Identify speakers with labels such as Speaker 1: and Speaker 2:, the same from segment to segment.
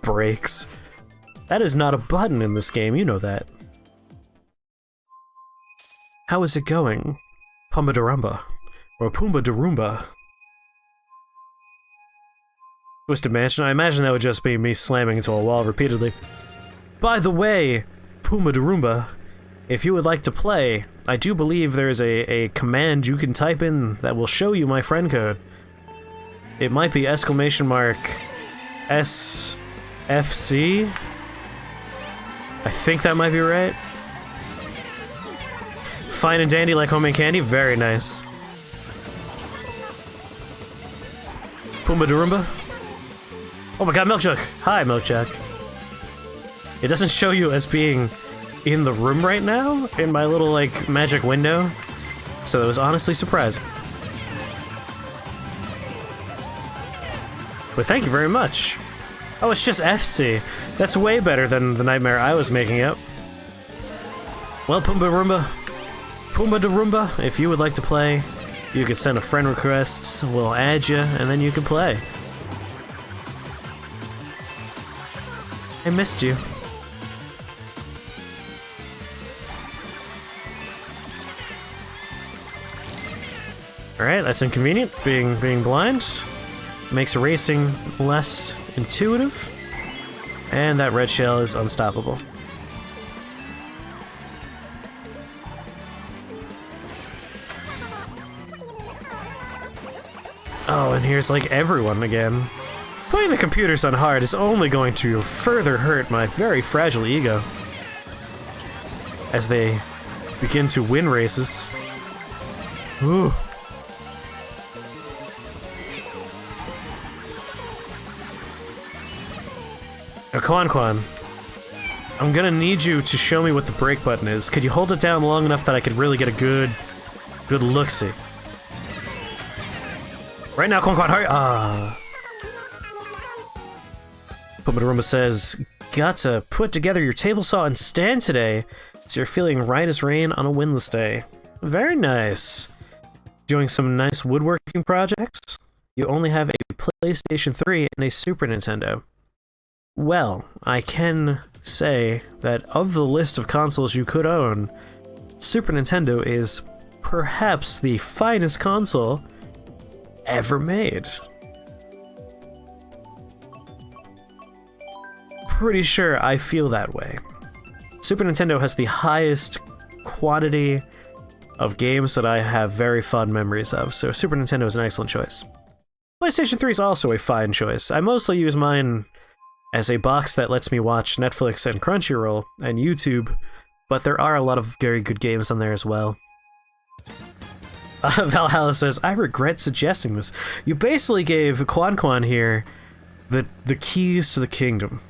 Speaker 1: Brakes. That is not a button in this game, you know that. How is it going? Pumba Darumba. Or Pumbaa Darumba. Twisted Mansion? I imagine that would just be me slamming into a wall repeatedly. By the way, Pumbaa Darumba, if you would like to play, I do believe there's a command you can type in that will show you my friend code. It might be !SFC? I think that might be right. Fine and dandy like homemade candy? Very nice. Pumbaa Darumba? Oh my god, Milk Jug! Hi, Milk Jug. It doesn't show you as being in the room right now, in my little, like, magic window, so it was honestly surprising. But thank you very much. Oh, it's just FC. That's way better than the nightmare I was making up. Well, Pumbaa Darumba, if you would like to play, you can send a friend request, we'll add you, and then you can play. I missed you. Alright, that's inconvenient. Being blind makes racing less intuitive. And that red shell is unstoppable. Oh, and here's like everyone again. Putting the computers on hard is only going to further hurt my very fragile ego as they begin to win races. Ooh. Now, Quan, I'm gonna need you to show me what the brake button is. Could you hold it down long enough that I could really get a good look-see? Right now, Quan, hurry! Pumbaa Darumba says, got to put together your table saw and stand today, so you're feeling right as rain on a windless day. Very nice. Doing some nice woodworking projects? You only have a PlayStation 3 and a Super Nintendo. Well, I can say that of the list of consoles you could own, Super Nintendo is perhaps the finest console ever made. Pretty sure I feel that way. Super Nintendo has the highest quantity of games that I have very fond memories of, so Super Nintendo is an excellent choice. PlayStation 3 is also a fine choice. I mostly use mine as a box that lets me watch Netflix and Crunchyroll and YouTube, but there are a lot of very good games on there as well. Valhalla says, I regret suggesting this. You basically gave Quan here the keys to the kingdom.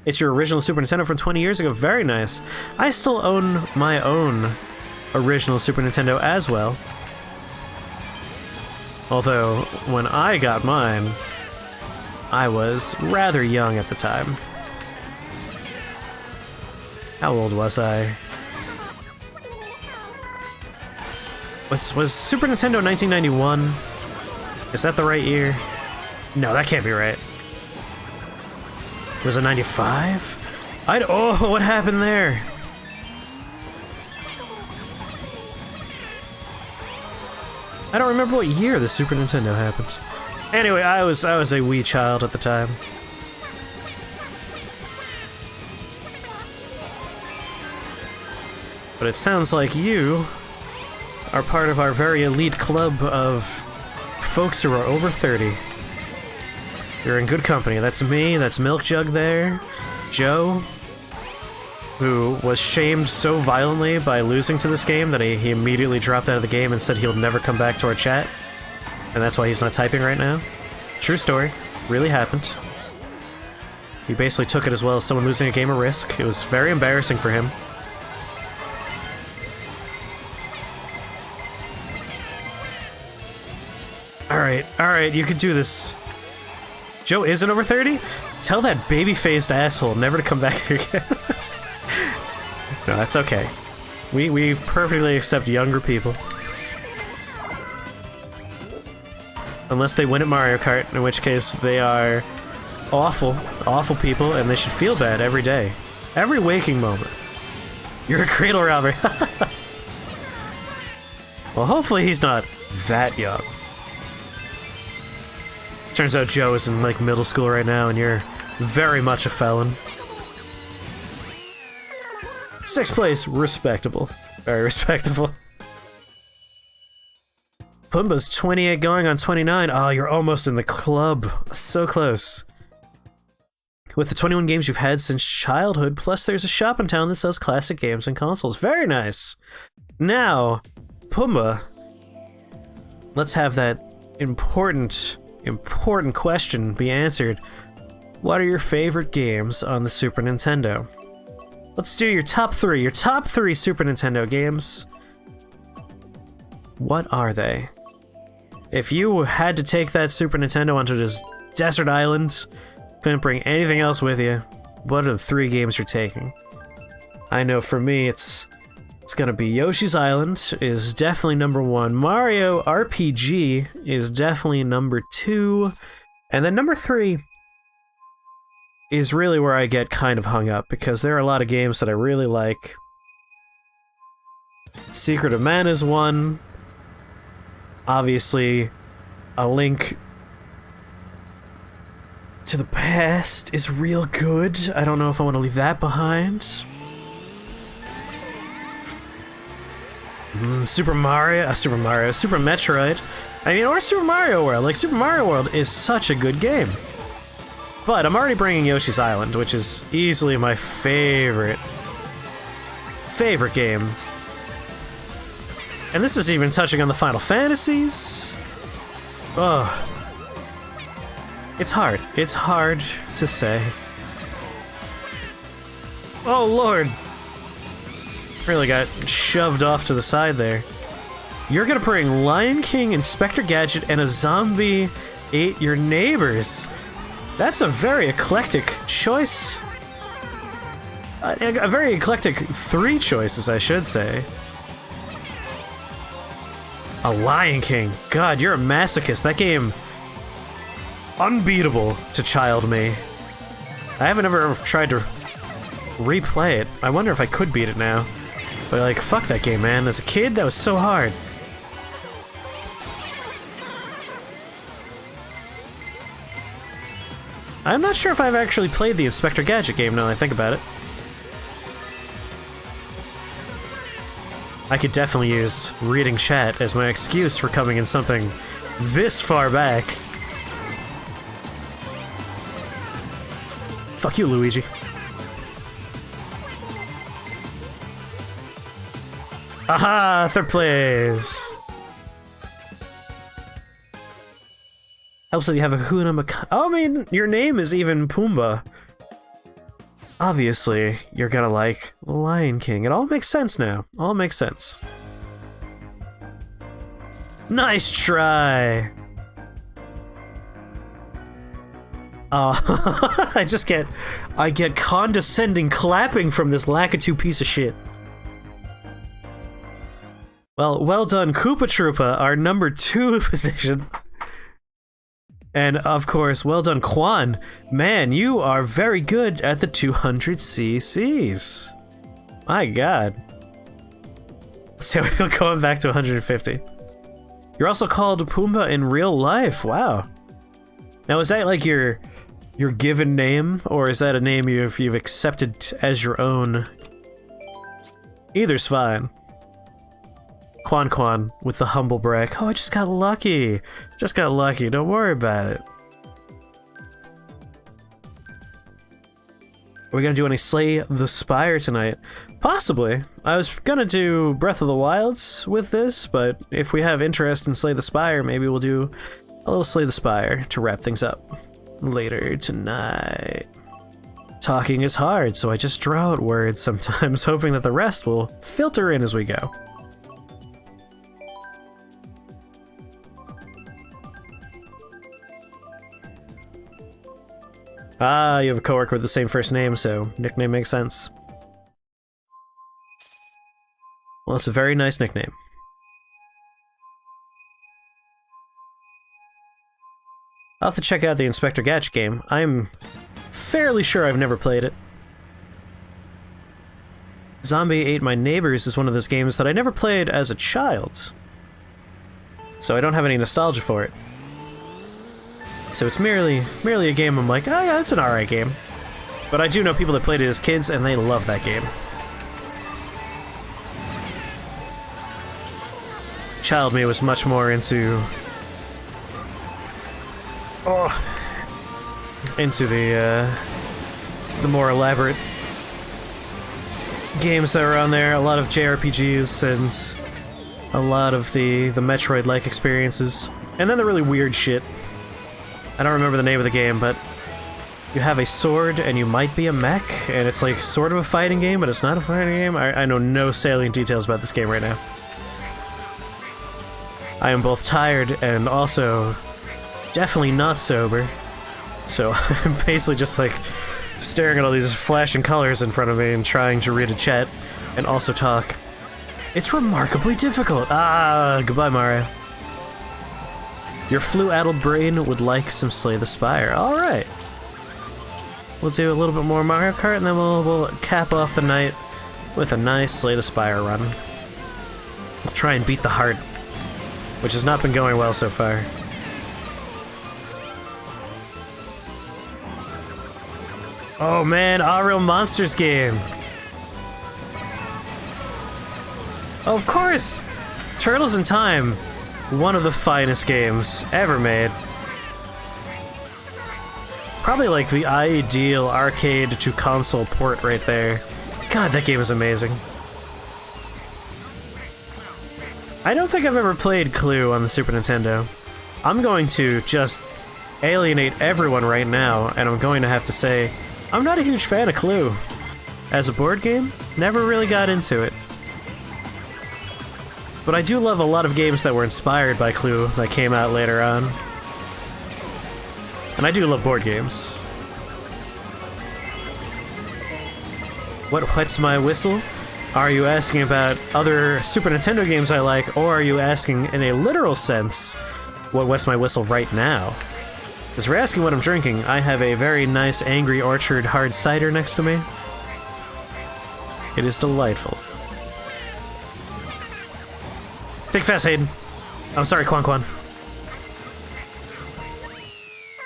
Speaker 1: It's your original Super Nintendo from 20 years ago. Very nice. I still own my own original Super Nintendo as well. Although, when I got mine, I was rather young at the time. How old was I? Was Super Nintendo 1991? Is that the right year? No, that can't be right. Was it 95? Oh, what happened there? I don't remember what year the Super Nintendo happened. Anyway, I was a wee child at the time. But it sounds like you are part of our very elite club of folks who are over 30. You're in good company. That's me, that's Milk Jug there, Joe, who was shamed so violently by losing to this game that he immediately dropped out of the game and said he'll never come back to our chat. And that's why he's not typing right now. True story. Really happened. He basically took it as well as someone losing a game of Risk. It was very embarrassing for him. Alright, you can do this. Joe isn't over 30? Tell that baby-faced asshole never to come back here again. No, that's okay. We perfectly accept younger people. Unless they win at Mario Kart, in which case they are awful, awful people, and they should feel bad every day. Every waking moment. You're a cradle robber. Well, hopefully he's not that young. Turns out Joe is in, like, middle school right now, and you're very much a felon. 6th place, respectable. Very respectable. Pumbaa's 28 going on 29. Oh, you're almost in the club. So close. With the 21 games you've had since childhood, plus there's a shop in town that sells classic games and consoles. Very nice. Now, Pumbaa, let's have that important question be answered. What are your favorite games on the Super Nintendo? Let's do your top 3. Your top 3 Super Nintendo games. What are they? If you had to take that Super Nintendo onto this desert island, couldn't bring anything else with you, what are the 3 games you're taking? I know for me it's gonna be Yoshi's Island is definitely number 1, Mario RPG is definitely number 2, and then number 3 is really where I get kind of hung up, because there are a lot of games that I really like. Secret of Mana is 1. Obviously, A Link to the Past is real good. I don't know if I want to leave that behind. Super Metroid. I mean, or Super Mario World. Like, Super Mario World is such a good game. But I'm already bringing Yoshi's Island, which is easily my favorite game. And this is even touching on the Final Fantasies. Ugh. It's hard. It's hard to say. Oh, Lord. Really got shoved off to the side there. You're gonna bring Lion King, Inspector Gadget, and a zombie ate your neighbors. That's a very eclectic choice. A very eclectic 3 choices, I should say. A Lion King. God, you're a masochist. That game... unbeatable to child me. I haven't ever tried to replay it. I wonder if I could beat it now. But, like, fuck that game, man. As a kid, that was so hard. I'm not sure if I've actually played the Inspector Gadget game now that I think about it. I could definitely use reading chat as my excuse for coming in something this far back. Fuck you, Luigi. Aha! 3rd place! Helps that you have a Hakuna Matata. Oh, I mean, your name is even Pumbaa. Obviously, you're gonna like The Lion King. It all makes sense now. All makes sense. Nice try! Oh, I get condescending clapping from this Lakitu piece of shit. Well done, Koopa Troopa, our number 2 position. And, of course, well done, Quan. Man, you are very good at the 200 cc's. My god. Let's see how we feel going back to 150. You're also called Pumbaa in real life. Wow. Now, is that like your given name, or is that a name you've accepted as your own? Either's fine. Quan with the humble brag. Oh, I just got lucky. Just got lucky. Don't worry about it. Are we gonna do any Slay the Spire tonight? Possibly. I was gonna do Breath of the Wilds with this, but if we have interest in Slay the Spire, maybe we'll do a little Slay the Spire to wrap things up later tonight. Talking is hard, so I just draw out words sometimes, hoping that the rest will filter in as we go. Ah, you have a coworker with the same first name, so nickname makes sense. Well, it's a very nice nickname. I'll have to check out the Inspector Gadget game. I'm fairly sure I've never played it. Zombie Ate My Neighbors is one of those games that I never played as a child, so I don't have any nostalgia for it. So it's merely a game I'm like, oh yeah, it's an alright game. But I do know people that played it as kids, and they love that game. Child me was much more into... into the more elaborate games that were on there. A lot of JRPGs and a lot of the Metroid-like experiences. And then the really weird shit. I don't remember the name of the game, but you have a sword and you might be a mech, and it's like sort of a fighting game, but it's not a fighting game. I know no salient details about this game right now. I am both tired and also definitely not sober. So I'm basically just like staring at all these flashing colors in front of me and trying to read a chat and also talk. It's remarkably difficult. Goodbye, Mario. Your flu-addled brain would like some Slay the Spire. Alright. We'll do a little bit more Mario Kart, and then we'll cap off the night with a nice Slay the Spire run. I'll try and beat the heart, which has not been going well so far. Oh man, Real Monsters game! Oh, of course! Turtles in Time, one of the finest games ever made. Probably like the ideal arcade to console port right there. God, that game is amazing. I don't think I've ever played Clue on the Super Nintendo. I'm going to just alienate everyone right now, and I'm going to have to say, I'm not a huge fan of Clue. As a board game, never really got into it. But I do love a lot of games that were inspired by Clue that came out later on. And I do love board games. What's my whistle? Are you asking about other Super Nintendo games I like, or are you asking in a literal sense what wets my whistle right now? Because we're asking what I'm drinking. I have a very nice Angry Orchard hard cider next to me. It is delightful. Think fast, Hayden. I'm sorry, Quan Quan.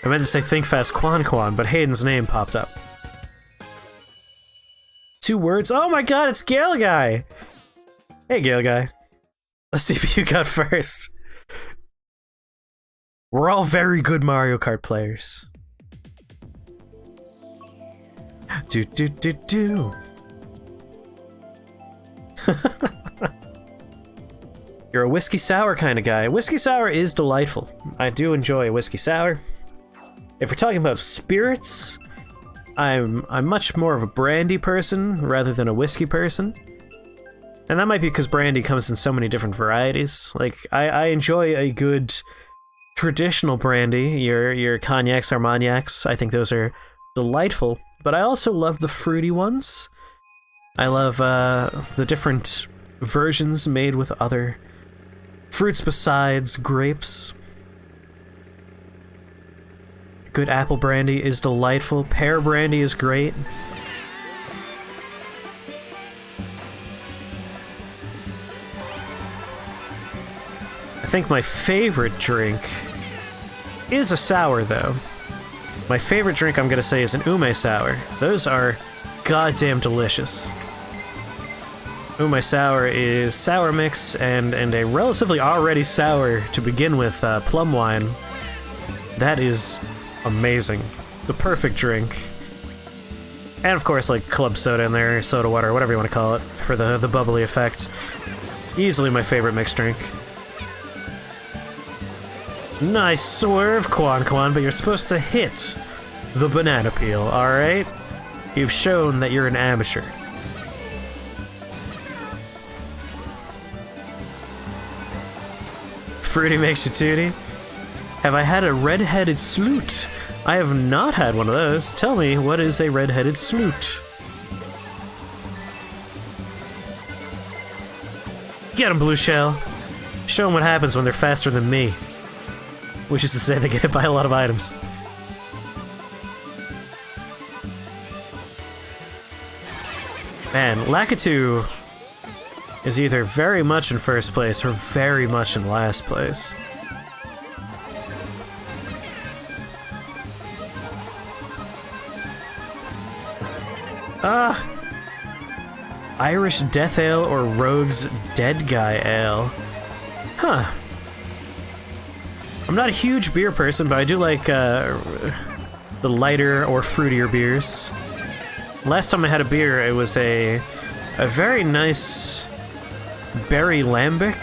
Speaker 1: I meant to say think fast, Quan Quan, but Hayden's name popped up. 2 words? Oh my god, it's Gale Guy! Hey, Gale Guy. Let's see if you got first. We're all very good Mario Kart players. Do do do do. You're a whiskey sour kind of guy. Whiskey sour is delightful. I do enjoy a whiskey sour. If we're talking about spirits, I'm much more of a brandy person rather than a whiskey person. And that might be because brandy comes in so many different varieties. Like, I enjoy a good traditional brandy, your cognacs, armagnacs. I think those are delightful. But I also love the fruity ones. I love the different versions made with other fruits besides grapes. Good apple brandy is delightful. Pear brandy is great. I think my favorite drink is a sour, though. My favorite drink, I'm gonna say, is an ume sour. Those are goddamn delicious. Ume sour is sour mix and a relatively already sour, to begin with, plum wine. That is amazing. The perfect drink. And of course, like, club soda in there, soda water, whatever you want to call it, for the bubbly effect. Easily my favorite mixed drink. Nice swerve, Quan Quan, but you're supposed to hit the banana peel, alright? You've shown that you're an amateur. Fruity makes you tooty? Have I had a red-headed sloot? I have not had one of those. Tell me, what is a red-headed sloot? Get him, Blue Shell. Show them what happens when they're faster than me. which is to say they get hit by a lot of items. Man, Lakitu is either very much in first place or very much in last place. Irish Death Ale or Rogue's Dead Guy Ale. Huh. I'm not a huge beer person, but I do like the lighter or fruitier beers. Last time I had a beer, it was a very nice berry lambic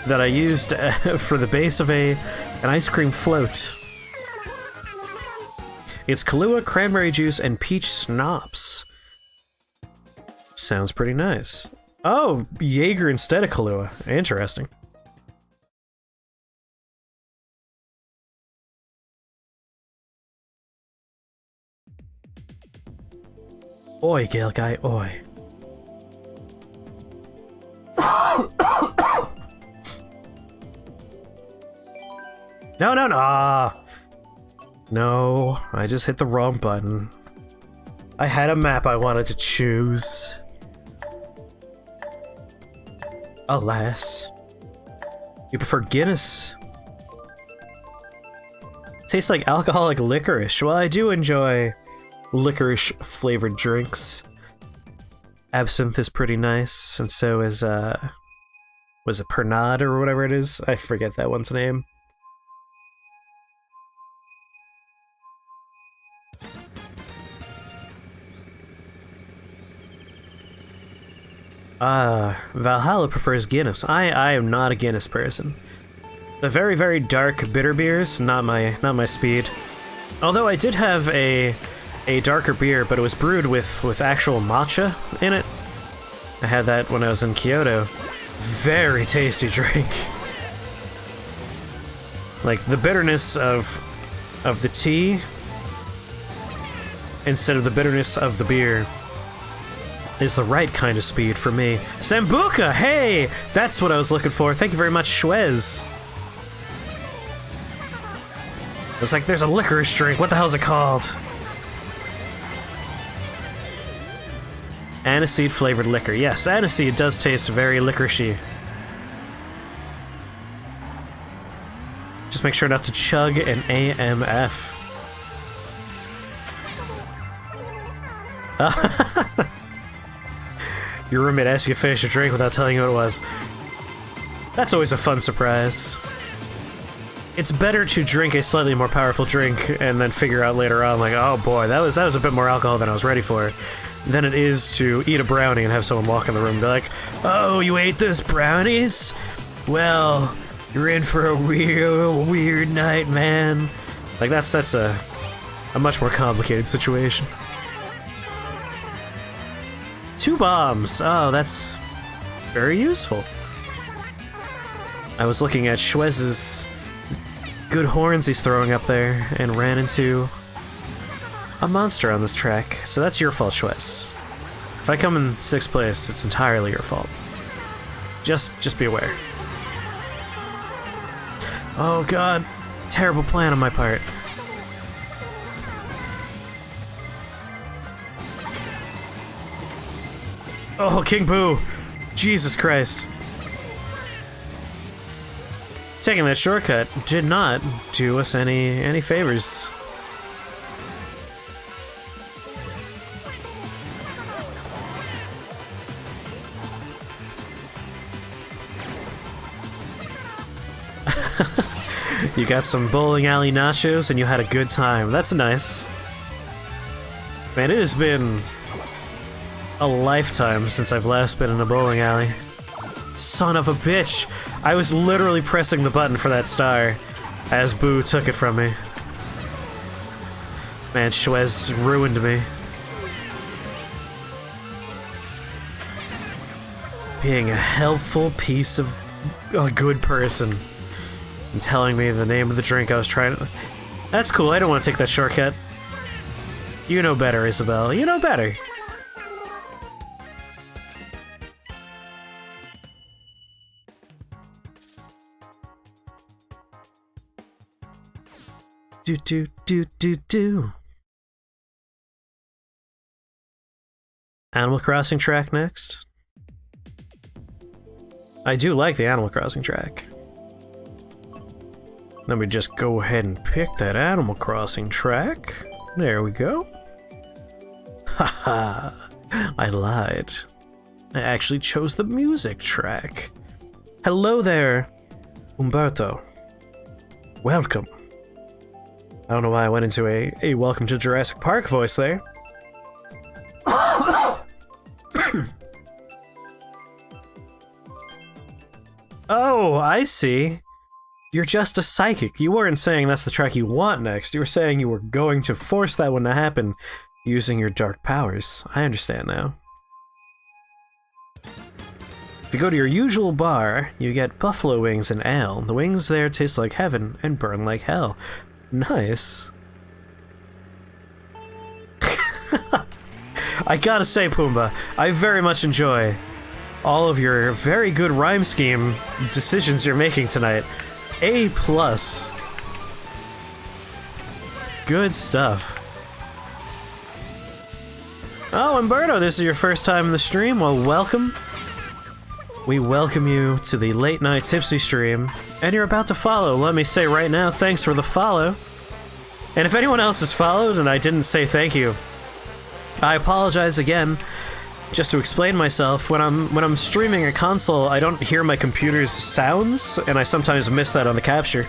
Speaker 1: that I used for the base of an ice cream float. It's Kahlua, cranberry juice, and peach schnapps. Sounds pretty nice. Oh, Jaeger instead of Kahlua. Interesting. Oi, Gale Guy, oi. No, no, no! No, I just hit the wrong button. I had a map I wanted to choose. Alas. You prefer Guinness? Tastes like alcoholic licorice. Well, I do enjoy licorice-flavored drinks. Absinthe is pretty nice, and so is, was it Pernod or whatever it is? I forget that one's name. Valhalla prefers Guinness. I am not a Guinness person. The very, very dark bitter beers, not my speed. Although I did have a darker beer, but it was brewed with actual matcha in it. I had that when I was in Kyoto. Very tasty drink. Like, the bitterness of the tea instead of the bitterness of the beer is the right kind of speed for me. Sambuca! Hey! That's what I was looking for. Thank you very much, Schwez. It's like there's a licorice drink. What the hell is it called? Aniseed flavored liquor. Yes, aniseed does taste very licoricey. Just make sure not to chug an AMF. Your roommate asked you to finish a drink without telling you what it was. That's always a fun surprise. It's better to drink a slightly more powerful drink and then figure out later on, like, oh boy, that was a bit more alcohol than I was ready for, than it is to eat a brownie and have someone walk in the room and be like, oh, you ate those brownies? Well, you're in for a real weird night, man. Like, that's a much more complicated situation. 2 bombs. Oh, that's very useful. I was looking at Schwez's good horns he's throwing up there and ran into a monster on this track. So that's your fault, Schwez. If I come in 6th place, it's entirely your fault. Just be aware. Oh god, terrible plan on my part. Oh, King Boo! Jesus Christ. Taking that shortcut did not do us any favors. You got some bowling alley nachos and you had a good time. That's nice. Man, it has been a lifetime since I've last been in a bowling alley. Son of a bitch! I was literally pressing the button for that star as Boo took it from me. Man, Schwez ruined me. Being a helpful piece of a good person and telling me the name of the drink I was trying to... That's cool, I don't want to take that shortcut. You know better, Isabel. You know better. Do do do do do. Animal Crossing track next. I do like the Animal Crossing track. Let me just go ahead and pick that Animal Crossing track. There we go. Haha, I lied. I actually chose the music track. Hello there, Umberto. Welcome. I don't know why I went into a Welcome to Jurassic Park voice there. Oh, I see. You're just a psychic. You weren't saying that's the track you want next. You were saying you were going to force that one to happen using your dark powers. I understand now. If you go to your usual bar, you get buffalo wings and ale. The wings there taste like heaven and burn like hell. Nice. I gotta say, Pumbaa, I very much enjoy all of your very good rhyme scheme decisions you're making tonight. A+. Good stuff. Oh, Umberto, this is your first time in the stream? Well, welcome. We welcome you to the Late Night Tipsy stream, and you're about to follow. Let me say right now, thanks for the follow. And if anyone else has followed and I didn't say thank you, I apologize again. Just to explain myself, when I'm streaming a console, I don't hear my computer's sounds, and I sometimes miss that on the capture.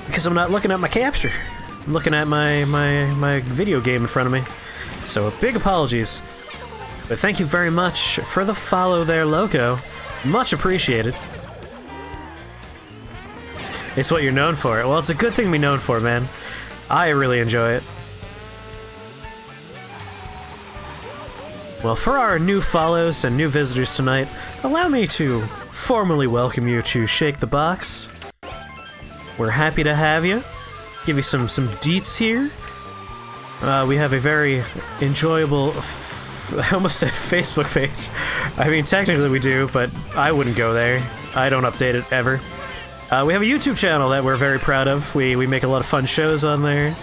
Speaker 1: Because I'm not looking at my capture. I'm looking at my video game in front of me. So big apologies. But thank you very much for the follow there, Loco. Much appreciated. It's what you're known for. Well, it's a good thing to be known for, man. I really enjoy it. Well, for our new follows and new visitors tonight, allow me to formally welcome you to Shake the Box. We're happy to have you. Give you some deets here. We have a very enjoyable, I almost said Facebook page. I mean, technically we do, but I wouldn't go there. I don't update it ever. We have a YouTube channel that we're very proud of. We make a lot of fun shows on there.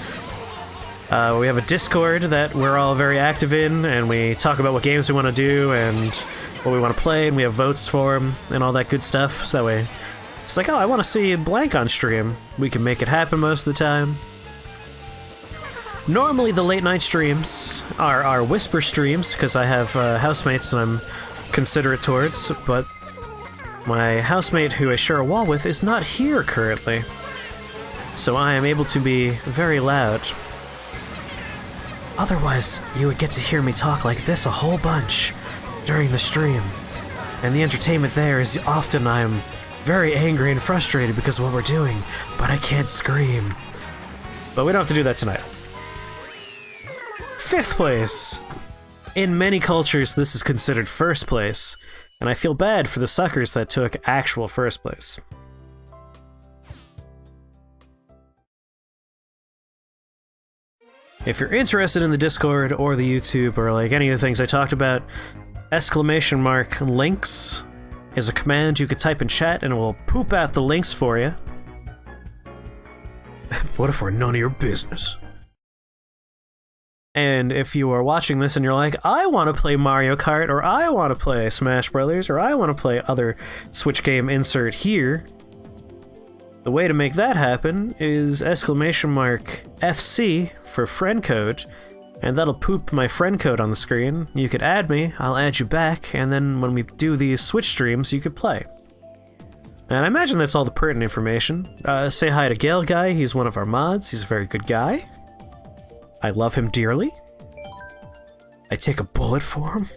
Speaker 1: We have a Discord that we're all very active in, and we talk about what games we want to do and what we want to play, and we have votes for them and all that good stuff. So that way, it's like, oh, I want to see blank on stream. We can make it happen most of the time. Normally, the late night streams are whisper streams because I have housemates that I'm considerate towards, but my housemate who I share a wall with is not here currently, so I am able to be very loud. Otherwise, you would get to hear me talk like this a whole bunch during the stream. And the entertainment there is often I'm very angry and frustrated because of what we're doing, but I can't scream. But we don't have to do that tonight. 5th place! In many cultures, this is considered first place, and I feel bad for the suckers that took actual first place. If you're interested in the Discord or the YouTube or like any of the things I talked about, !links is a command you could type in chat and it will poop out the links for you. What if we're none of your business? And if you are watching this and you're like, I want to play Mario Kart, or I want to play Smash Brothers, or I want to play other Switch game insert here, the way to make that happen is !FC for friend code, and that'll poop my friend code on the screen. You could add me, I'll add you back, and then when we do these Switch streams, you could play. And I imagine that's all the pertinent information. Say hi to Gale Guy, he's one of our mods, he's a very good guy. I love him dearly. I take a bullet for him.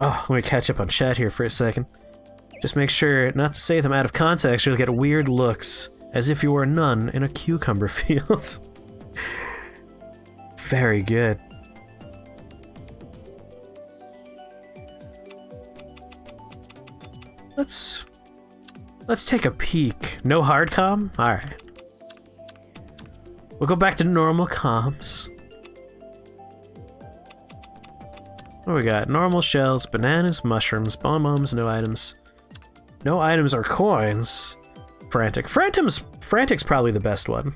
Speaker 1: Oh, let me catch up on chat here for a second. Just make sure not to say them out of context, or you'll get weird looks, as if you were a nun in a cucumber field. Very good. Let's take a peek. No hard comm? Alright. We'll go back to normal comms. What do we got? Normal shells, bananas, mushrooms, bombs, no items. No items or coins. Frantic. Frantic's probably the best one,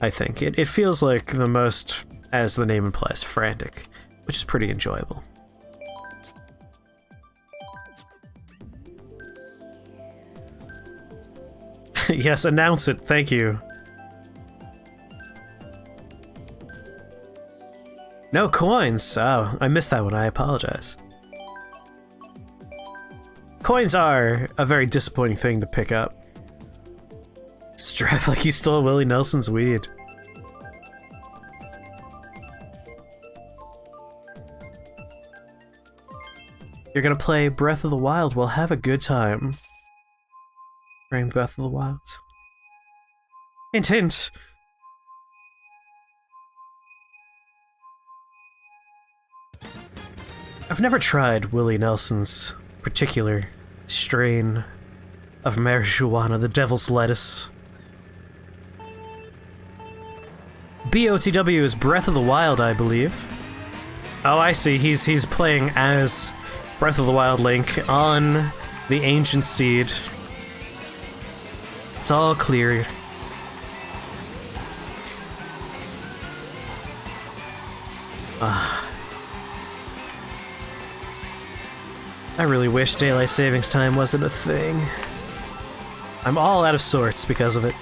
Speaker 1: I think. It feels like the most, as the name implies, frantic, which is pretty enjoyable. Yes, announce it, thank you. No coins! Oh, I missed that one, I apologize. Coins are a very disappointing thing to pick up. Strap like he stole Willie Nelson's weed. You're gonna play Breath of the Wild, well have a good time. Playing Breath of the Wild. Hint hint! I've never tried Willie Nelson's particular strain of marijuana, the devil's lettuce. BOTW is Breath of the Wild, I believe. Oh, I see. He's playing as Breath of the Wild Link on the Ancient Steed. It's all clear. I really wish daylight savings time wasn't a thing. I'm all out of sorts because of it.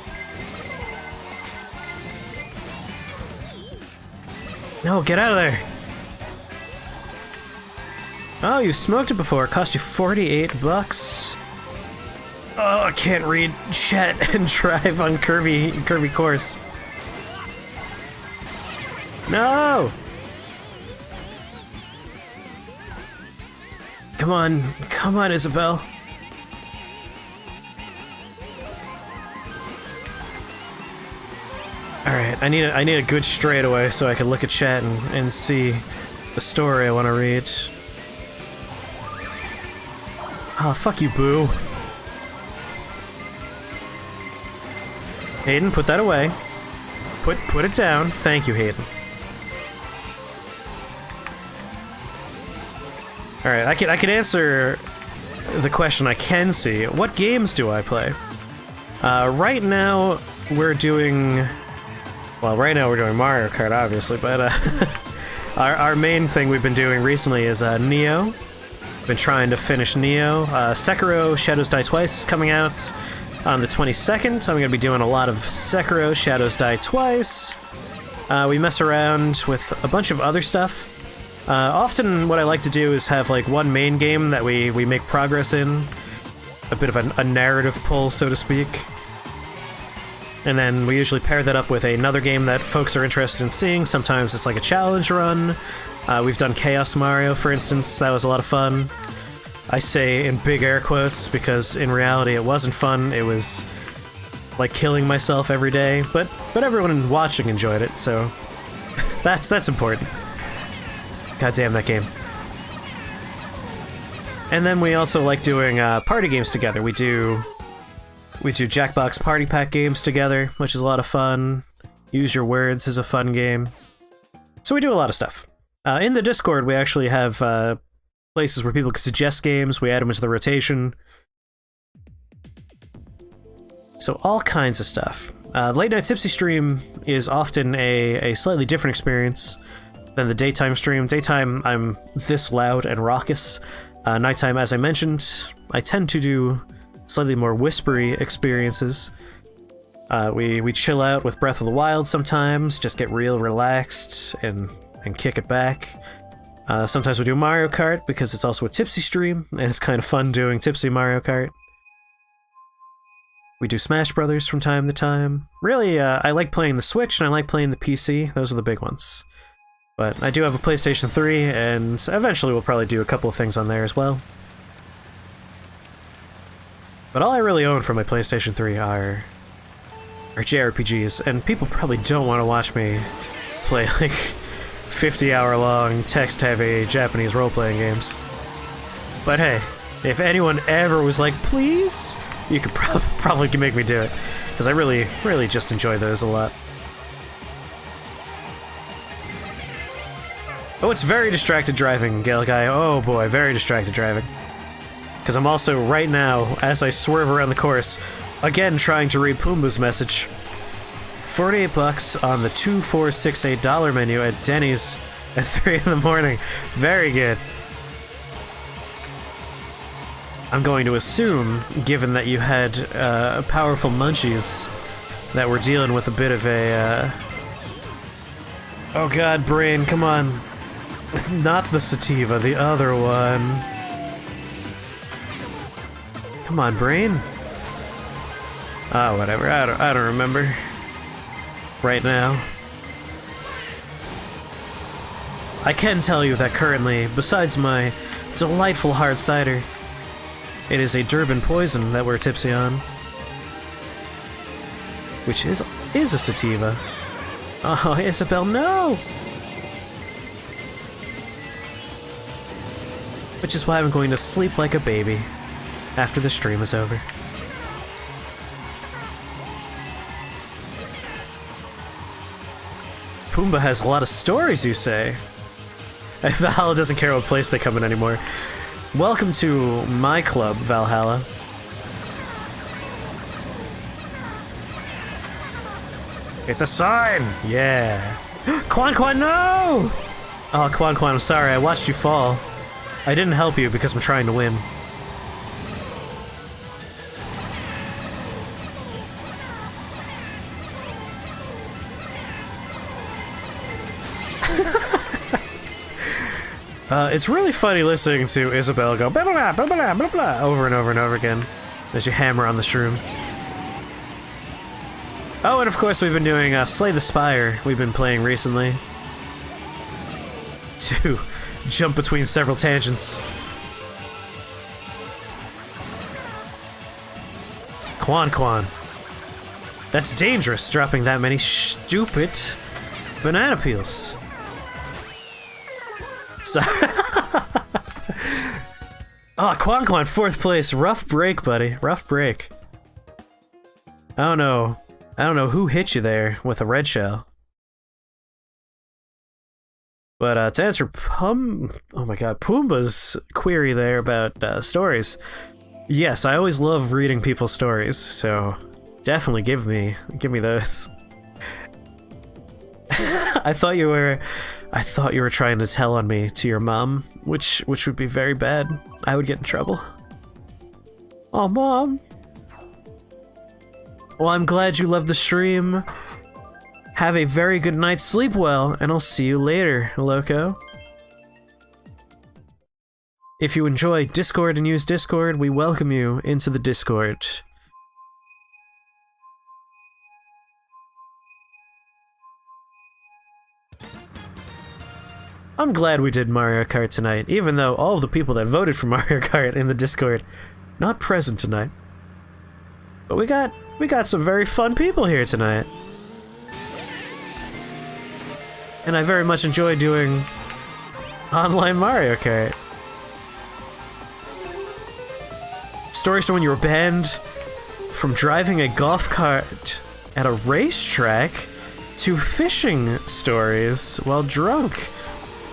Speaker 1: No, get out of there! Oh, you smoked it before. It cost you 48 bucks. Oh, I can't read chat and drive on curvy course. No! Come on, Isabel. Alright, I need a good straightaway so I can look at chat and see the story I want to read. Oh, fuck you, Boo. Hayden, put that away. Put it down. Thank you, Hayden. Alright, I can answer the question I can see. What games do I play? Right now, we're doing... Well, right now we're doing Mario Kart, obviously, but our main thing we've been doing recently is Neo. Been trying to finish Neo. Sekiro Shadows Die Twice is coming out on the 22nd. I'm going to be doing a lot of Sekiro Shadows Die Twice. We mess around with a bunch of other stuff. Often what I like to do is have like one main game that we make progress in. A bit of a narrative pull, so to speak. And then we usually pair that up with another game that folks are interested in seeing. Sometimes it's like a challenge run. We've done Chaos Mario, for instance. That was a lot of fun. I say in big air quotes because in reality it wasn't fun. It was like killing myself every day. But everyone watching enjoyed it, so that's important. God damn that game. And then we also like doing party games together. We do Jackbox Party Pack games together, which is a lot of fun. Use Your Words is a fun game. So we do a lot of stuff. In the Discord, we actually have places where people can suggest games. We add them into the rotation. So all kinds of stuff. Late Night Tipsy stream is often a slightly different experience than the daytime stream. Daytime, I'm this loud and raucous. Nighttime, as I mentioned, I tend to do slightly more whispery experiences. We chill out with Breath of the Wild sometimes, just get real relaxed and kick it back. Sometimes we do Mario Kart because it's also a Tipsy stream, and it's kind of fun doing Tipsy Mario Kart. We do Smash Brothers from time to time. Really, I like playing the Switch and I like playing the PC. Those are the big ones. But I do have a PlayStation 3, and eventually we'll probably do a couple of things on there as well. But all I really own for my PlayStation 3 are JRPGs, and people probably don't want to watch me play like 50-hour-long, text-heavy Japanese role-playing games. But hey, if anyone ever was like, please, you could probably make me do it, because I really just enjoy those a lot. Oh, it's very distracted driving, Gale Guy. Oh boy, very distracted driving. Because I'm also, right now, as I swerve around the course, again trying to read Pumbaa's message. 48 bucks on the $$2, $4, $6, $8 menu at Denny's at 3 in the morning. Very good. I'm going to assume, given that you had powerful munchies, that we're dealing with a bit of a... Oh god, brain, come on. Not the sativa, the other one. Come on, brain. Ah, whatever. I don't remember. Right now. I can tell you that currently, besides my delightful hard cider, it is a Durban poison that we're tipsy on. Which is a sativa. Oh, Isabel, no! Which is why I'm going to sleep like a baby after the stream is over. Pumbaa has a lot of stories, you say? Valhalla doesn't care what place they come in anymore. Welcome to my club, Valhalla. Hit the sign! Yeah. Quan Quan, no! Oh, Quan Quan, I'm sorry, I watched you fall. I didn't help you because I'm trying to win. It's really funny listening to Isabel go blah, blah, blah, blah, blah, blah, over and over and over again as you hammer on the shroom. Oh, and of course we've been doing Slay the Spire we've been playing recently. To jump between several tangents. Quan Quan. That's dangerous, dropping that many stupid banana peels. Sorry. Oh, Quan Quan, 4th place. Rough break, buddy. Rough break. I don't know who hit you there with a red shell. But to answer Pumbaa's query there about stories, yes, I always love reading people's stories, so definitely give me those. I thought you were trying to tell on me to your mom, which would be very bad. I would get in trouble. Oh, Mom. Well, I'm glad you loved the stream. Have a very good night, sleep well, and I'll see you later, Loco. If you enjoy Discord and use Discord, we welcome you into the Discord. I'm glad we did Mario Kart tonight, even though all of the people that voted for Mario Kart in the Discord not present tonight. But we got some very fun people here tonight. And I very much enjoy doing online Mario Kart. Stories from when you were banned from driving a golf cart at a racetrack to fishing stories while drunk.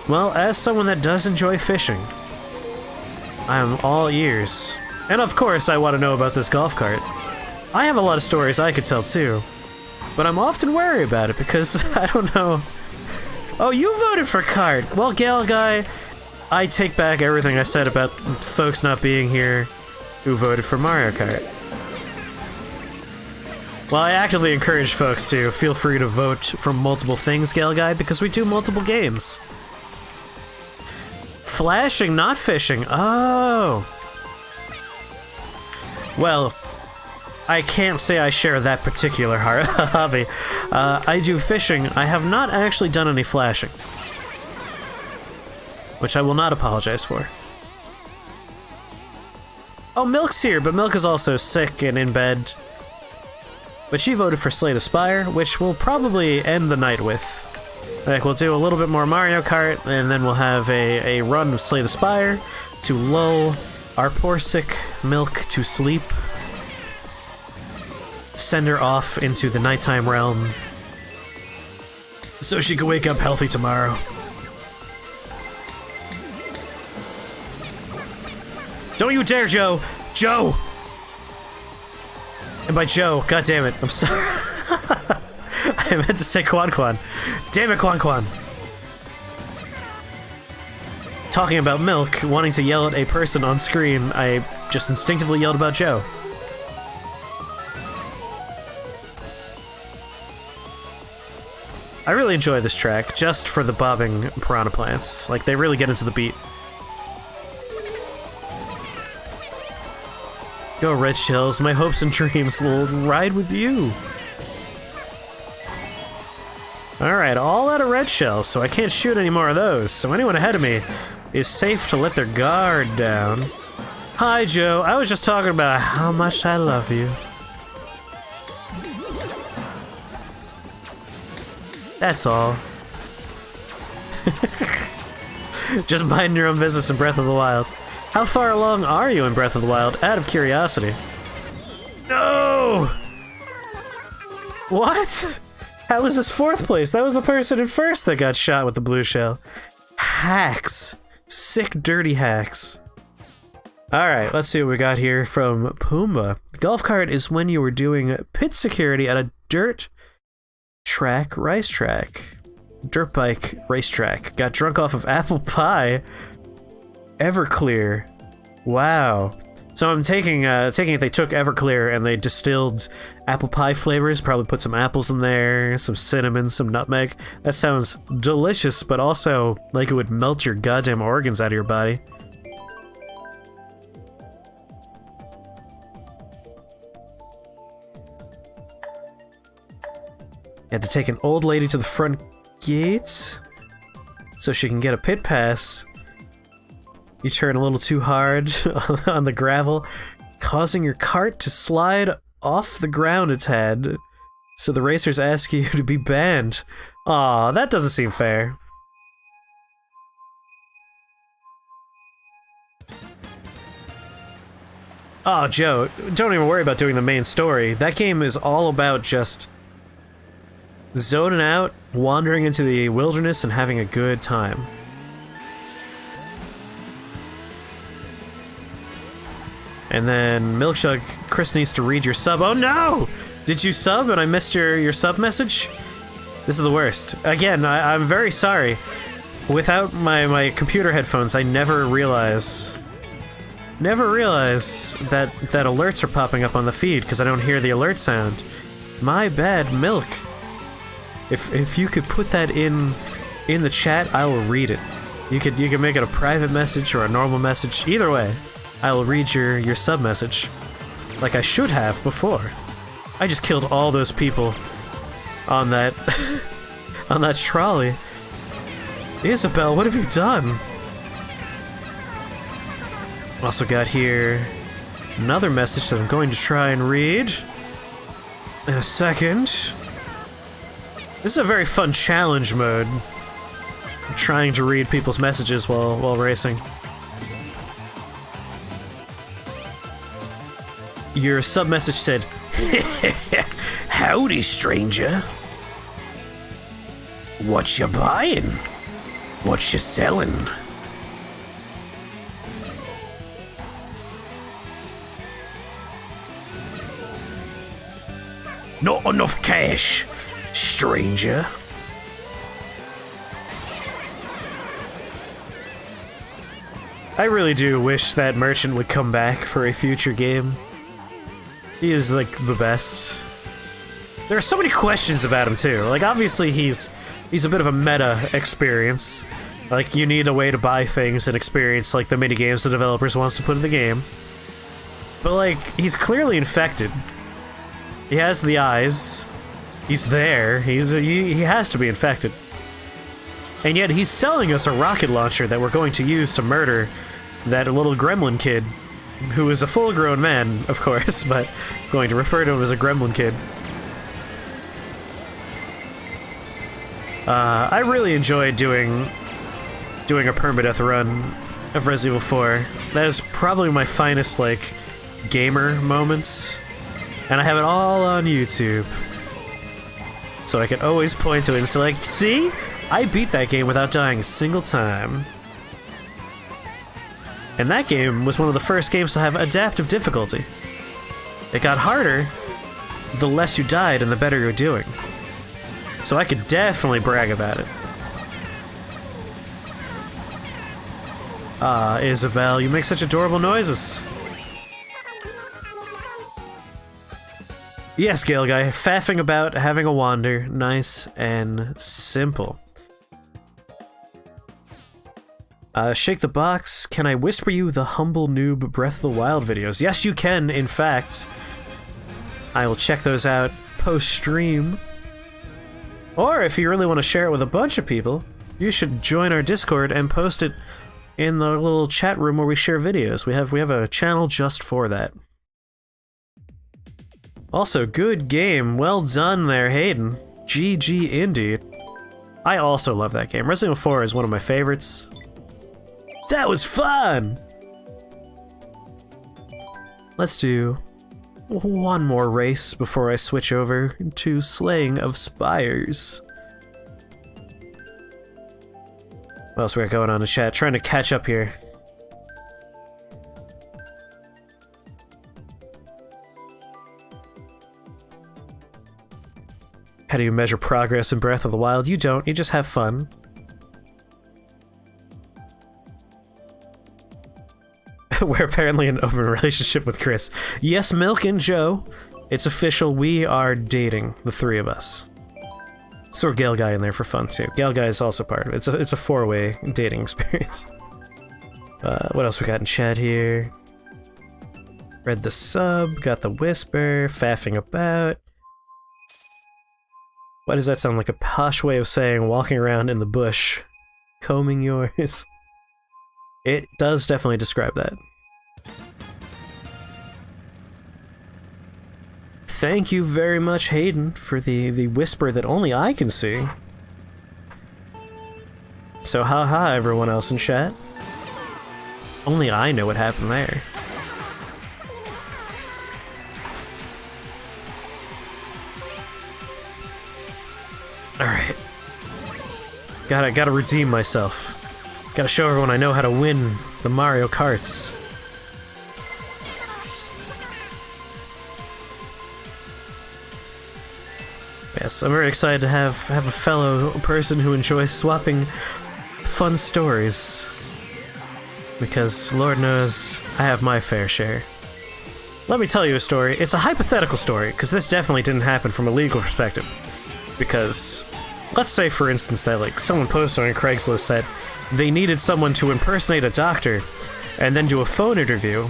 Speaker 1: Well, as someone that does enjoy fishing, I am all ears. And of course, I want to know about this golf cart. I have a lot of stories I could tell too, but I'm often wary about it because I don't know. Oh, you voted for Kart! Well, Gale Guy, I take back everything I said about folks not being here who voted for Mario Kart. Well, I actively encourage folks to feel free to vote for multiple things, Gale Guy, because we do multiple games. Flashing, not fishing. Oh. Well, I can't say I share that particular hobby. I do fishing. I have not actually done any flashing, which I will not apologize for. Oh, Milk's here, but Milk is also sick and in bed. But she voted for Slay the Spire, which we'll probably end the night with. Like, we'll do a little bit more Mario Kart, and then we'll have a run of Slay the Spire to lull our poor sick Milk to sleep. Send her off into the nighttime realm so she can wake up healthy tomorrow. Don't you dare, Joe! Joe! And by Joe, god damn it, I'm sorry. I meant to say Quan Quan. Damn it, Quan Quan. Talking about milk, wanting to yell at a person on screen, I just instinctively yelled about Joe. I really enjoy this track, just for the bobbing piranha plants. Like, they really get into the beat. Go red shells, my hopes and dreams will ride with you. Alright, all out of red shells, so I can't shoot any more of those. So anyone ahead of me is safe to let their guard down. Hi, Joe. I was just talking about how much I love you. That's all. Just minding your own business in Breath of the Wild. How far along are you in Breath of the Wild, out of curiosity? No! What? How was this 4th place? That was the person in 1st that got shot with the blue shell. Hacks. Sick, dirty hacks. Alright, let's see what we got here from Pumbaa. Golf cart is when you were doing pit security at a dirt track racetrack. Dirt bike racetrack. Got drunk off of apple pie. Everclear. Wow. So I'm taking it they took Everclear and they distilled apple pie flavors, probably put some apples in there, some cinnamon, some nutmeg. That sounds delicious, but also like it would melt your goddamn organs out of your body. Had to take an old lady to the front gates so she can get a pit pass. You turn a little too hard on the gravel, causing your cart to slide off the ground a tad. So the racers ask you to be banned. Aw, that doesn't seem fair. Oh, Joe, don't even worry about doing the main story. That game is all about just zoning out, wandering into the wilderness, and having a good time. And then, Milkshug, Chris needs to read your sub. Oh no! Did you sub and I missed your sub message? This is the worst. Again, I'm very sorry. Without my computer headphones, I never realize that alerts are popping up on the feed because I don't hear the alert sound. My bad, Milk. If you could put that in the chat, I will read it. You could make it a private message or a normal message. Either way, I will read your sub message, like I should have before. I just killed all those people on that on that trolley. Isabel, what have you done? Also got here another message that I'm going to try and read in a second. This is a very fun challenge mode. I'm trying to read people's messages while racing. Your sub message said, "Howdy, stranger. What you buying? What you selling?" Not enough cash, stranger. I really do wish that merchant would come back for a future game. He is, like, the best. There are so many questions about him, too. Like, obviously he's a bit of a meta experience. Like, you need a way to buy things and experience, like, the minigames the developers wants to put in the game. But, like, he's clearly infected. He has the eyes. He's there. He has to be infected. And yet he's selling us a rocket launcher that we're going to use to murder that little gremlin kid, who is a full-grown man, of course, but going to refer to him as a gremlin kid. I really enjoyed doing a permadeath run of Resident Evil 4. That is probably my finest, like, gamer moments. And I have it all on YouTube. So I can always point to it and say, like, see? I beat that game without dying a single time. And that game was one of the first games to have adaptive difficulty. It got harder the less you died and the better you're doing. So I could definitely brag about it. Ah, Isabel, you make such adorable noises. Yes, Gale Guy, faffing about, having a wander, nice and simple. Shake the box, can I whisper you the humble noob Breath of the Wild videos? Yes, you can, in fact. I will check those out post-stream. Or if you really want to share it with a bunch of people, you should join our Discord and post it in the little chat room where we share videos. We have a channel just for that. Also, good game. Well done there, Hayden. GG indeed. I also love that game. Resident Evil 4 is one of my favorites. That was fun! Let's do one more race before I switch over to Slaying of Spires. What else we got going on in chat? Trying to catch up here. How do you measure progress in Breath of the Wild? You don't, you just have fun. We're apparently in an open relationship with Chris. Yes, Milk and Joe. It's official, we are dating, the three of us. Throw Gale Guy in there for fun too. Gale Guy is also part of it. It's a four-way dating experience. What else we got in chat here? Read the sub, got the whisper, faffing about. Why does that sound like a posh way of saying walking around in the bush, combing yours? It does definitely describe that. Thank you very much, Hayden, for the whisper that only I can see. So haha, everyone else in chat. Only I know what happened there. Alright. Gotta redeem myself. Gotta show everyone I know how to win the Mario Karts. Yes, I'm very excited to have a fellow person who enjoys swapping fun stories. Because, Lord knows, I have my fair share. Let me tell you a story. It's a hypothetical story, because this definitely didn't happen from a legal perspective. Because, let's say for instance that like someone posted on Craigslist that they needed someone to impersonate a doctor and then do a phone interview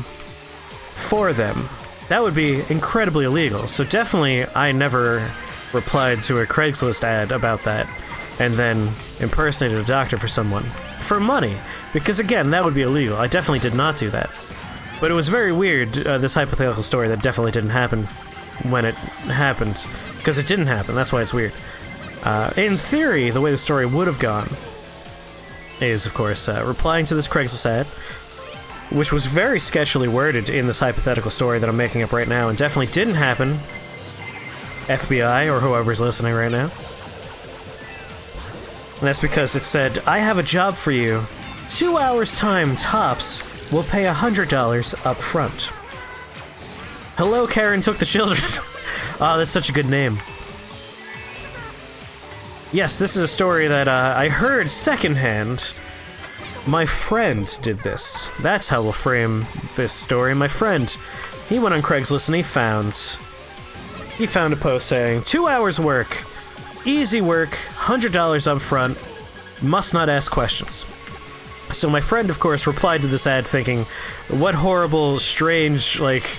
Speaker 1: for them. That would be incredibly illegal, so definitely I never replied to a Craigslist ad about that and then impersonated a doctor for someone. For money, because again, that would be illegal. I definitely did not do that. But it was very weird, this hypothetical story that definitely didn't happen when it happened. Because it didn't happen, that's why it's weird. In theory, the way the story would have gone is, of course, replying to this Craigslist ad, which was very sketchily worded in this hypothetical story that I'm making up right now, and definitely didn't happen. FBI, or whoever's listening right now. And that's because it said, I have a job for you. 2 hours time, tops. We'll pay $100 up front. Hello, Karen took the children. Oh, that's such a good name. Yes, this is a story that I heard secondhand. My friend did this. That's how we'll frame this story. My friend, he went on Craigslist and he found a post saying, 2 hours work, easy work, $100 up front, must not ask questions. So my friend, of course, replied to this ad thinking, what horrible, strange, like,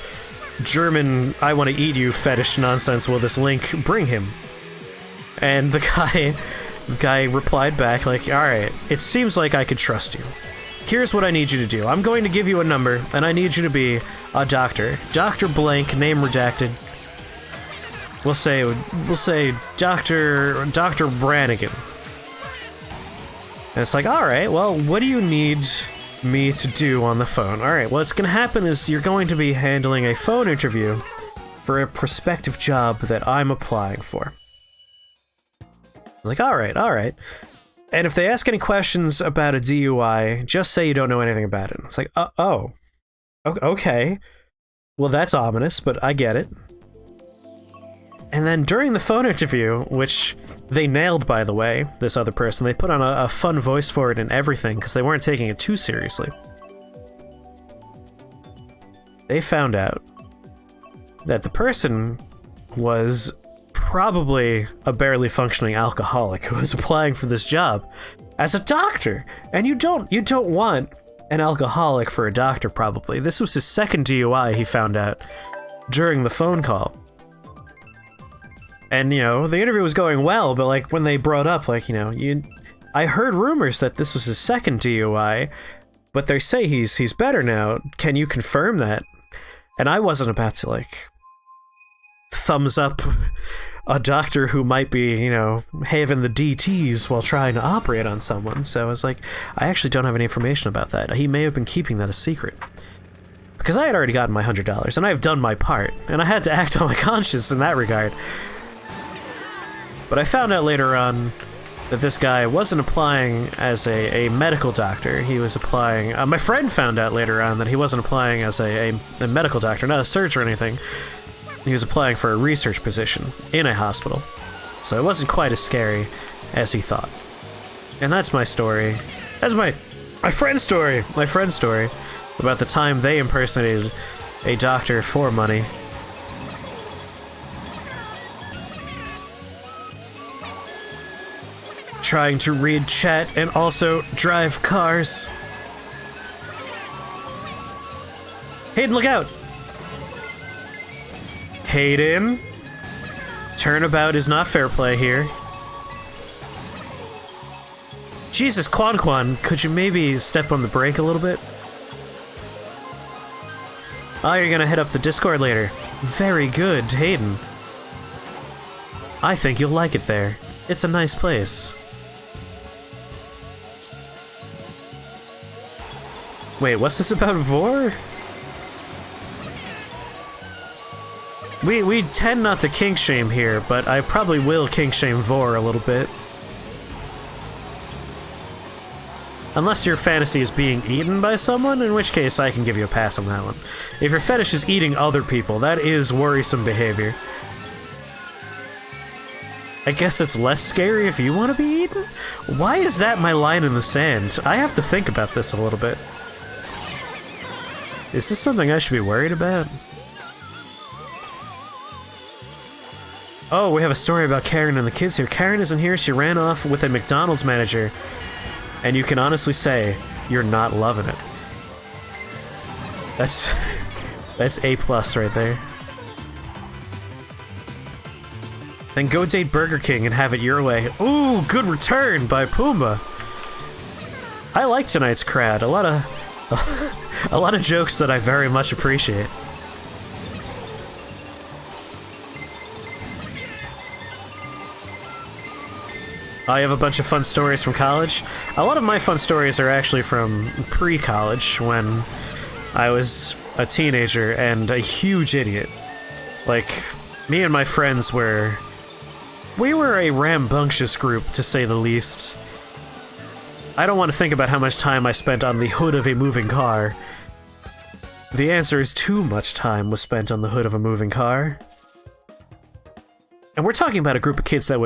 Speaker 1: German I want to eat you fetish nonsense will this link bring him? And the guy replied back like, alright, it seems like I could trust you. Here's what I need you to do. I'm going to give you a number, and I need you to be a doctor. Dr. Blank, name redacted. We'll say Dr. Brannigan. And it's like, alright, well, what do you need me to do on the phone? Alright, what's gonna happen is you're going to be handling a phone interview for a prospective job that I'm applying for. I was like, alright. And if they ask any questions about a DUI, just say you don't know anything about it. It's like, oh, okay. Well, that's ominous, but I get it. And then during the phone interview, which they nailed, by the way, this other person, they put on a fun voice for it and everything, because they weren't taking it too seriously. They found out that the person was probably a barely functioning alcoholic who was applying for this job as a doctor. And you don't want an alcoholic for a doctor, probably. This was his second DUI, he found out, during the phone call. And, you know, the interview was going well, but, like, when they brought up, like, you know, I heard rumors that this was his second DUI, but they say he's better now. Can you confirm that? And I wasn't about to, like, thumbs up a doctor who might be, you know, having the DTs while trying to operate on someone. So I was like, I actually don't have any information about that. He may have been keeping that a secret. Because I had already gotten my $100, and I have done my part, and I had to act on my conscience in that regard. But I found out later on that this guy wasn't applying as a medical doctor. He was applying... my friend found out later on that he wasn't applying as a medical doctor, not a surgeon or anything. He was applying for a research position in a hospital. So it wasn't quite as scary as he thought. And that's my story. That's my friend's story. My friend's story about the time they impersonated a doctor for money. Trying to read chat and also drive cars. Hayden, look out! Hayden? Turnabout is not fair play here. Jesus, Quan, could you maybe step on the brake a little bit? Oh, you're gonna hit up the Discord later. Very good, Hayden. I think you'll like it there. It's a nice place. Wait, what's this about Vor? We tend not to kink shame here, but I probably will kink shame Vor a little bit. Unless your fantasy is being eaten by someone, in which case I can give you a pass on that one. If your fetish is eating other people, that is worrisome behavior. I guess it's less scary if you want to be eaten? Why is that my line in the sand? I have to think about this a little bit. Is this something I should be worried about? Oh, we have a story about Karen and the kids here. Karen isn't here. She ran off with a McDonald's manager. And you can honestly say, you're not loving it. That's A+ right there. Then go date Burger King and have it your way. Ooh, good return by Pumbaa. I like tonight's crowd. A lot of jokes that I very much appreciate. I have a bunch of fun stories from college. A lot of my fun stories are actually from pre-college, when I was a teenager and a huge idiot. Like, me and my friends were a rambunctious group, to say the least. I don't want to think about how much time I spent on the hood of a moving car. The answer is too much time was spent on the hood of a moving car. And we're talking about a group of kids that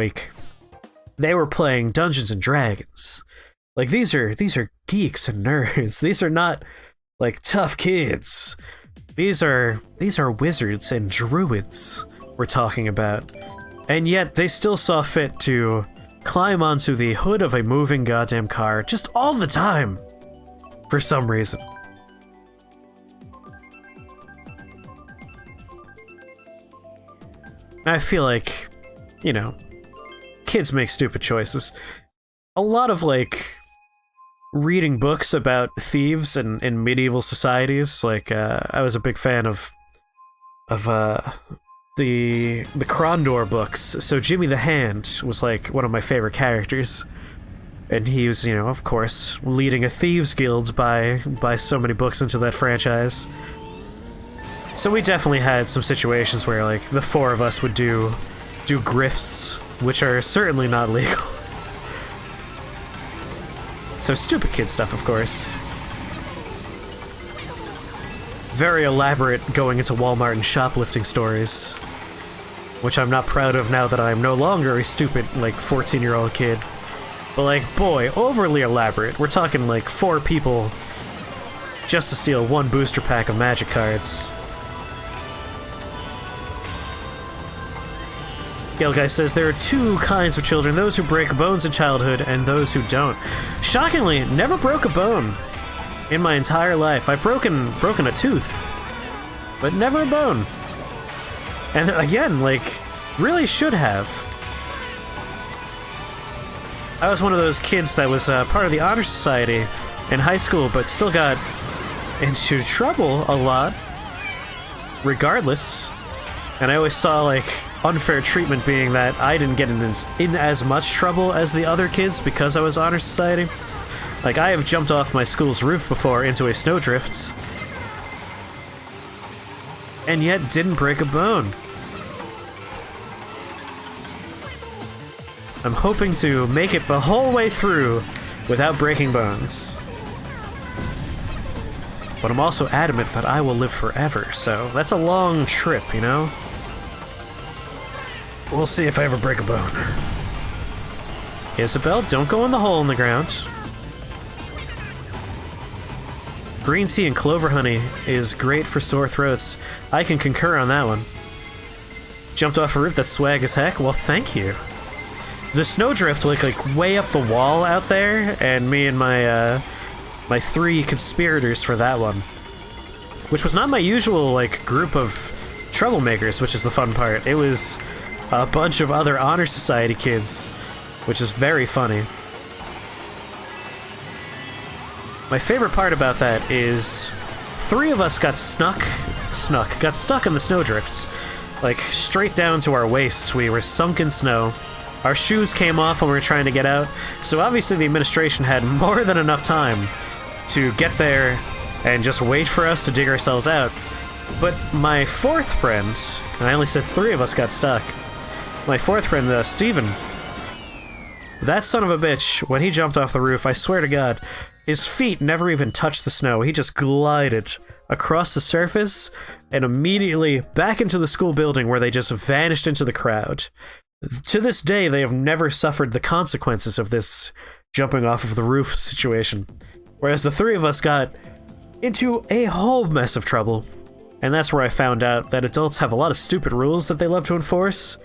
Speaker 1: they were playing Dungeons and Dragons. Like, these are geeks and nerds. These are not, like, tough kids. These are wizards and druids we're talking about. And yet, they still saw fit to climb onto the hood of a moving goddamn car just all the time. For some reason. I feel like, you know, kids make stupid choices. A lot of, like, reading books about thieves in medieval societies. Like, I was a big fan of the Krondor books. So Jimmy the Hand was, like, one of my favorite characters. And he was, you know, of course, leading a thieves guild by so many books into that franchise. So we definitely had some situations where, like, the four of us would do grifts, which are certainly not legal. So stupid kid stuff, of course. Very elaborate going into Walmart and shoplifting stories, which I'm not proud of now that I'm no longer a stupid, like, 14-year-old kid. But, like, boy, overly elaborate. We're talking, like, 4 people just to steal 1 booster pack of Magic cards. Gale Guy says, there are 2 kinds of children, those who break bones in childhood and those who don't. Shockingly, never broke a bone in my entire life. I've broken a tooth, but never a bone. And again, like, really should have. I was one of those kids that was part of the Honor Society in high school, but still got into trouble a lot, regardless. And I always saw, like, unfair treatment being that I didn't get in as much trouble as the other kids because I was Honor Society. Like, I have jumped off my school's roof before into a snowdrift, and yet didn't break a bone. I'm hoping to make it the whole way through without breaking bones. But I'm also adamant that I will live forever, so that's a long trip, you know? We'll see if I ever break a bone. Isabel, don't go in the hole in the ground. Green tea and clover honey is great for sore throats. I can concur on that one. Jumped off a roof, that's swag as heck. Well, thank you. The snowdrift, like way up the wall out there, and me and my 3 conspirators for that one. Which was not my usual, like, group of troublemakers, which is the fun part. It was a bunch of other Honor Society kids, which is very funny. My favorite part about that is 3 of us got stuck in the snowdrifts. Like, straight down to our waist. We were sunk in snow. Our shoes came off when we were trying to get out, so obviously the administration had more than enough time to get there and just wait for us to dig ourselves out. But my 4th friend, and I only said 3 of us got stuck, my 4th friend, Steven, that son of a bitch, when he jumped off the roof, I swear to God, his feet never even touched the snow. He just glided across the surface and immediately back into the school building where they just vanished into the crowd. To this day, they have never suffered the consequences of this jumping off of the roof situation. Whereas the 3 of us got into a whole mess of trouble. And that's where I found out that adults have a lot of stupid rules that they love to enforce.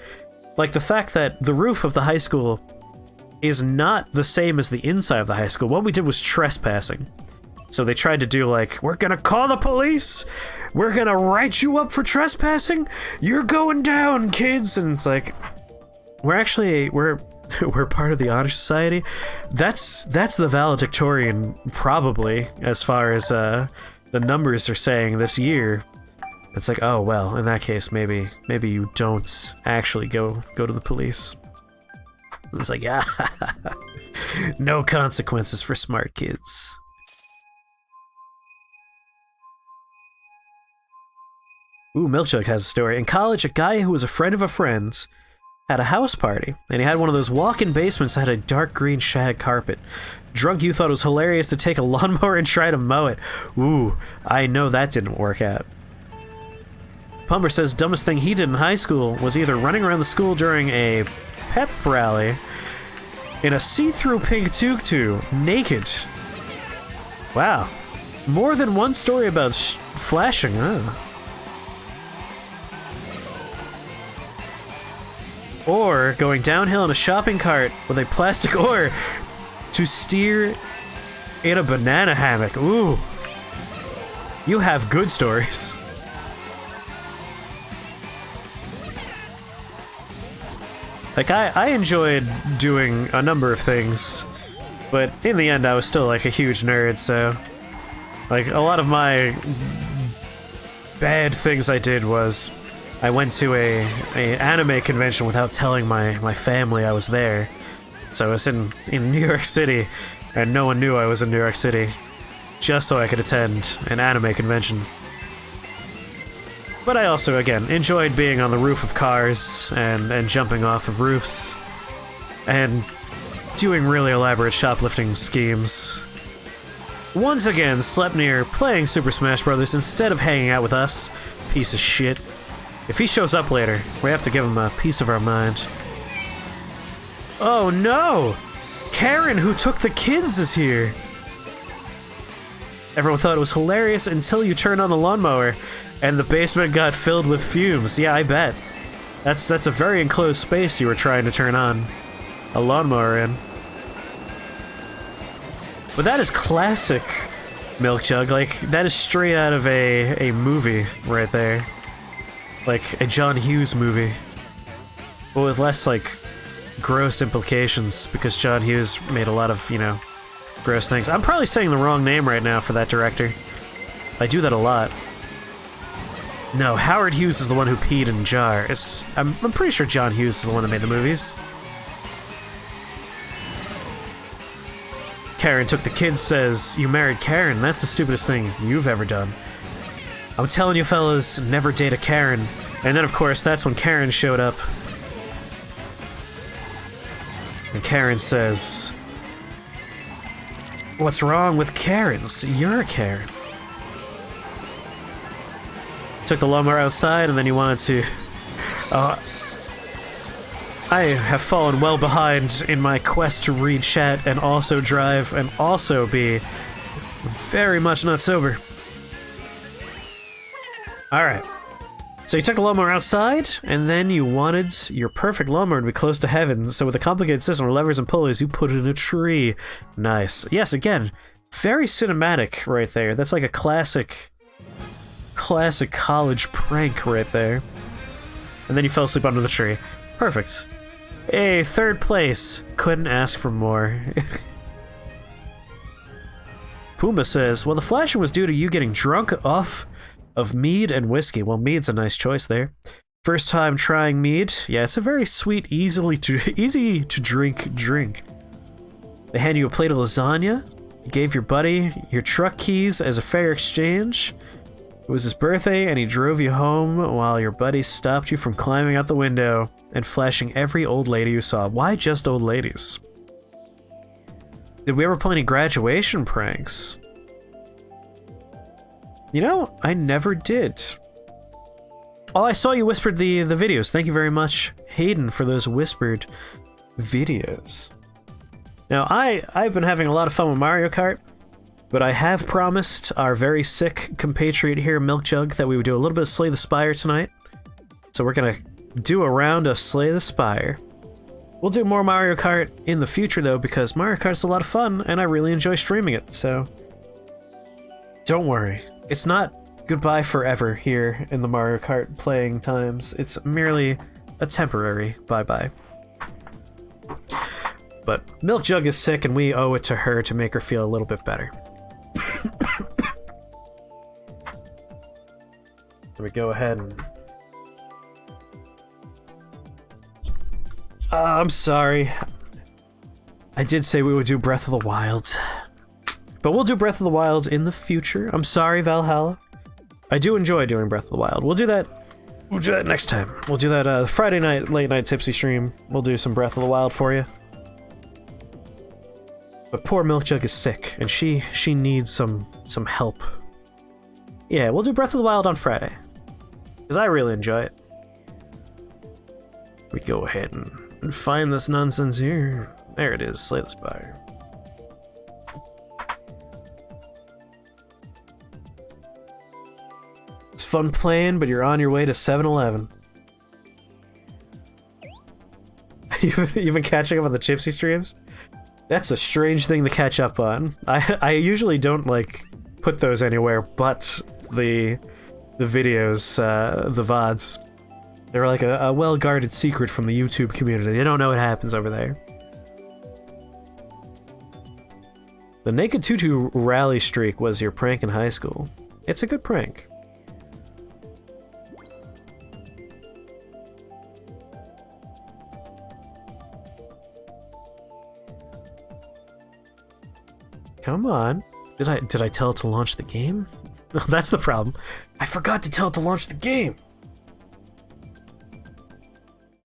Speaker 1: Like the fact that the roof of the high school is not the same as the inside of the high school. What we did was trespassing. So they tried to do like, we're gonna call the police! We're gonna write you up for trespassing! You're going down, kids! And it's like, we're part of the Honor Society. That's the valedictorian, probably, as far as the numbers are saying this year. It's like, oh well, in that case, maybe you don't actually go to the police. It's like, yeah, no consequences for smart kids. Ooh, Milkjug has a story. In college, a guy who was a friend of a friend's had a house party, and he had one of those walk-in basements that had a dark green shag carpet. Drunk you thought it was hilarious to take a lawnmower and try to mow it. Ooh, I know that didn't work out. Pumper says dumbest thing he did in high school was either running around the school during a pep rally in a see-through pink tutu, naked. Wow. More than one story about flashing, huh? Or going downhill in a shopping cart with a plastic oar to steer in a banana hammock. Ooh. You have good stories. Like, I enjoyed doing a number of things, but in the end I was still like a huge nerd, so like a lot of my bad things I did was I went to a anime convention without telling my family I was there. So I was in New York City, and no one knew I was in New York City, just so I could attend an anime convention. But I also, again, enjoyed being on the roof of cars and jumping off of roofs and doing really elaborate shoplifting schemes. Once again, Sleipnir playing Super Smash Bros. Instead of hanging out with us. Piece of shit. If he shows up later, we have to give him a piece of our mind. Oh no! Karen, who took the kids, is here! Everyone thought it was hilarious until you turned on the lawnmower and the basement got filled with fumes. Yeah, I bet. That's a very enclosed space you were trying to turn on a lawnmower in. But that is classic Milk Jug. Like, that is straight out of a movie right there. Like, a John Hughes movie. But with less, like, gross implications, because John Hughes made a lot of, you know, gross things. I'm probably saying the wrong name right now for that director. I do that a lot. No, Howard Hughes is the one who peed in a jar. I'm pretty sure John Hughes is the one that made the movies. Karen took the kids says, "You married Karen, that's the stupidest thing you've ever done. I'm telling you fellas, never date a Karen." And then of course, that's when Karen showed up. And Karen says, "What's wrong with Karens? You're a Karen." Took the lawnmower outside and then you wanted to... I have fallen well behind in my quest to read chat and also drive and also be very much not sober. Alright. So you took the lawnmower outside, and then you wanted your perfect lawnmower to be close to heaven, so with a complicated system of levers and pulleys, you put it in a tree. Nice. Yes, again, very cinematic right there. That's like a classic college prank right there. And then you fell asleep under the tree. Perfect. Hey, third place. Couldn't ask for more. Puma says, well, the flashing was due to you getting drunk off of mead and whiskey. Well, mead's a nice choice there. First time trying mead. Yeah, it's a very sweet, easy to drink. They hand you a plate of lasagna. You gave your buddy your truck keys as a fair exchange. It was his birthday, and he drove you home while your buddy stopped you from climbing out the window and flashing every old lady you saw. Why just old ladies? Did we ever play any graduation pranks? You know, I never did. Oh, I saw you whispered the videos. Thank you very much, Hayden, for those whispered videos. Now, I've been having a lot of fun with Mario Kart. But I have promised our very sick compatriot here, Milk Jug, that we would do a little bit of Slay the Spire tonight. So we're gonna do a round of Slay the Spire. We'll do more Mario Kart in the future, though, because Mario Kart's a lot of fun, and I really enjoy streaming it, so... Don't worry. It's not goodbye forever here in the Mario Kart playing times. It's merely a temporary bye-bye. But Milk Jug is sick, and we owe it to her to make her feel a little bit better. Let me go ahead and... I'm sorry. I did say we would do Breath of the Wild. But we'll do Breath of the Wild in the future. I'm sorry, Valhalla. I do enjoy doing Breath of the Wild. We'll do that next time. We'll do that Friday night, late night Tipsy stream. We'll do some Breath of the Wild for you. But poor Milk Jug is sick, and she needs some help. Yeah, we'll do Breath of the Wild on Friday. Because I really enjoy it. We go ahead and find this nonsense here. There it is, Slay the Spire. It's fun playing, but you're on your way to 7-Eleven. You've been catching up on the Tipsy streams? That's a strange thing to catch up on. I usually don't, like, put those anywhere but the videos, the VODs. They're like a well-guarded secret from the YouTube community. They don't know what happens over there. The Naked Tutu rally streak was your prank in high school. It's a good prank. Come on. Did I tell it to launch the game? That's the problem. I forgot to tell it to launch the game.